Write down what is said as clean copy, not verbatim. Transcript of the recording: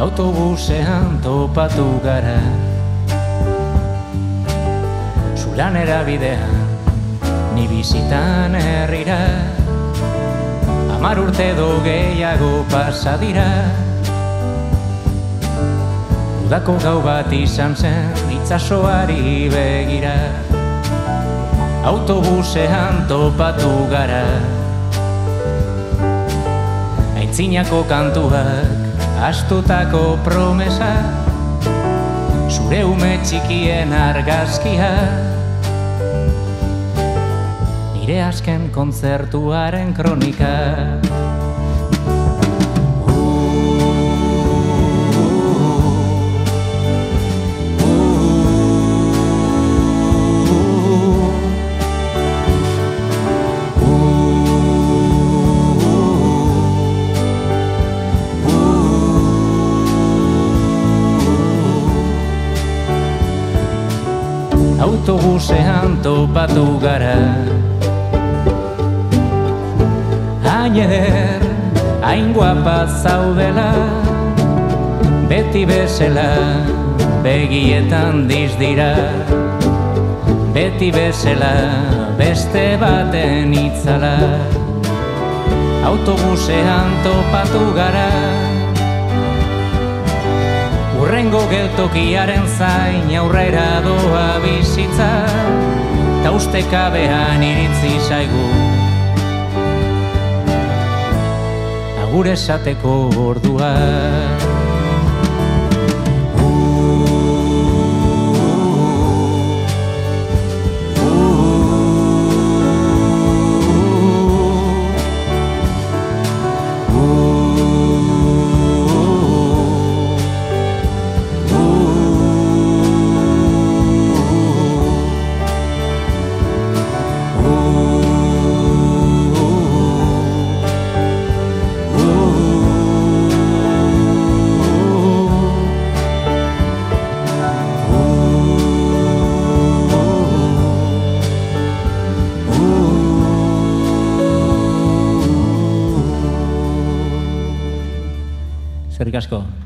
Autobusean topatu gara, Zulanera bidean, ni bizitan herrira, 10 urte edo gehiago pasa dira. Udako gau bat izan zen itsasoari begira, autobusean topatu gara, aitzinako kantuak, astutako promesa, zure ume txikien argazkia, nire azken kontzertuaren kronika. Autobusean topatu gara, hain eder, hain guapa zaudela, beti bezala, begietan dizdira, beti bezala, beste baten itzala. Autobusean topatu gara, urrengo geltokiaren zain aurrera doa bizitza, ta ustekabean iritzi zaigu agur esateko ordua. Eskerrik asko.